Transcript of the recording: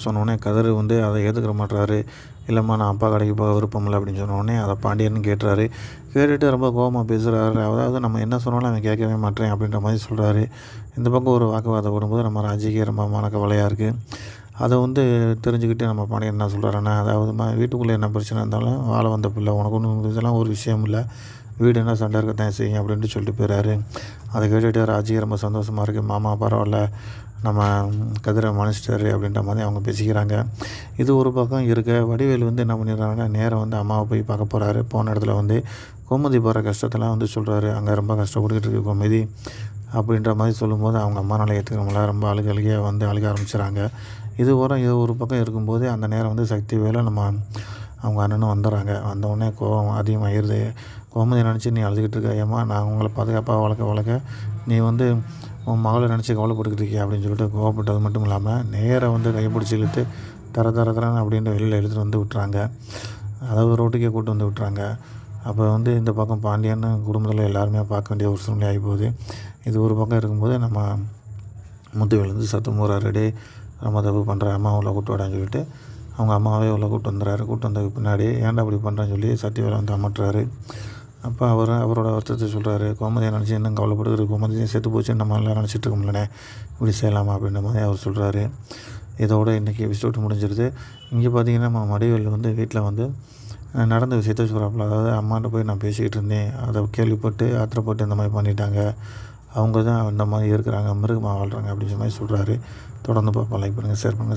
சொன்னோடனே கதிர் வந்து அதை ஏற்றுக்கிற மாட்றாரு. இல்லைம்மா நான் அப்பா கடைக்கு போக விருப்பம் இல்லை அப்படின்னு சொன்னோடனே அதை பாண்டியன் கேட்டுறாரு. கேட்டுட்டு ரொம்ப கோவமாக பேசுகிறாரு. அதாவது நம்ம என்ன சொன்னாலும் அவன் கேட்கவே மாட்டேன் அப்படின்ற மாதிரி சொல்கிறாரு. இந்த பக்கம் ஒரு வாக்குவாதம் வரும்போது நம்ம ராஜிக்கு ரொம்ப மனக்கவலையாக இருக்குது. அதை வந்து தெரிஞ்சுக்கிட்டு நம்ம பாண்டியன் என்ன சொல்கிறாருன்னா, அதாவது வீட்டுக்குள்ளே என்ன பிரச்சனை இருந்தாலும் வாழ வந்த பிள்ளை உனக்கு ஒன்றும் இதெல்லாம் ஒரு விஷயம் இல்லை, வீடு என்ன சண்டை இருக்கத்தான் செய்யும் அப்படின்ட்டு சொல்லிட்டு போயிறாரு. அதை கேட்டுகிட்டு ராஜிக்கு ரொம்ப சந்தோஷமாக இருக்குது. மாமா பரவாயில்ல, நம்ம கதிரை மன்னிச்சிட்டாரு அப்படின்ற மாதிரி அவங்க பேசிக்கிறாங்க. இது ஒரு பக்கம் இருக்க, வடிவேலு வந்து என்ன பண்ணிடுறாங்கன்னா, நேராக வந்து அம்மாவை போய் பார்க்க போகிறாரு. போன இடத்துல வந்து கோமதி போகிற கஷ்டத்தெல்லாம் வந்து சொல்கிறாரு. அங்கே ரொம்ப கஷ்டப்பட்டுக்கிட்டு இருக்கு கோமதி அப்படின்ற மாதிரி சொல்லும்போது அவங்க அம்மானால ஏற்றுக்கிறவங்கள ரொம்ப அழுகையாக வந்து அழுக ஆரம்பிச்சிடறாங்க. இது ஒரு பக்கம் இருக்கும்போது அந்த நேரம் வந்து சக்தி வேலை அவங்க அண்ணனும் வந்துடுறாங்க. வந்தவுடனே கோவம் அதிகமாகிடுது. கோமதி நினச்சி நீ அழுதுகிட்டு இருக்க, ஏம்மா நான் உங்களை பாதுகாப்பாக வளர்க்க நீ வந்து உன் மகளை நினச்சி கவலைப்பட்டுக்கிட்டு இருக்கியா அப்படின்னு சொல்லிட்டு கோவப்பட்டது மட்டும் இல்லாமல் நேராக வந்து கைப்பிடிச்சி இழுத்து தரன்னு அப்படின்ட்டு வெளியில் இழுத்துட்டு வந்து விட்டுறாங்க. அதாவது ரோட்டுக்கே கூட்டு வந்து விட்டுறாங்க. அப்போ வந்து இந்த பக்கம் பாண்டியன்னு குடும்பத்தில் எல்லாருமே பார்க்க வேண்டிய ஒரு சூழ்நிலை ஆகிப்போகுது. இது ஒரு பக்கம் இருக்கும்போது நம்ம முத்துவேல் வந்து சத்தம் போகிறாரு, டே ரொம்ப தப்பு பண்ணுற, அம்மா உள்ள கூட்டு வாடான்னு சொல்லிட்டு அவங்க அம்மாவே உள்ள கூட்டு வந்துடுறாரு. கூட்டு வந்ததுக்கு பின்னாடி ஏன்டா அப்படி பண்ணுறேன்னு சொல்லி சத்தியவேலை வந்து அமட்டுறாரு. அப்போ அவரோட வருத்தத்தை சொல்கிறாரு. கோமதியை நினச்சி இன்னும் கவலைப்படுது, கோமதியும் செத்து போச்சு நம்ம எல்லாம் நினச்சிட்டு இருக்கோம்லண்ணே, இப்படி செய்யலாமா அப்படின்ற மாதிரி அவர் சொல்கிறாரு. இதோடு இன்றைக்கி எபிசோடு முடிஞ்சிருது. இங்கே பார்த்தீங்கன்னா நம்ம வடிவேலு வந்து வீட்டில் வந்து நடந்த விஷயத்த சொல்கிறாப்புல. அதாவது அம்மாட்ட போய் நான் பேசிக்கிட்டு இருந்தேன், அதை கேள்விப்பட்டு ஆத்திரப்பட்டு இந்த மாதிரி பண்ணிட்டாங்க, அவங்க தான் இந்த மாதிரி இருக்கிறாங்க, மிருகமாக வாழ்கிறாங்க அப்படின்ற மாதிரி சொல்கிறாரு. தொடர்ந்து பார்ப்போம். லைக் பண்ணுங்கள், ஷேர் பண்ணுங்கள்.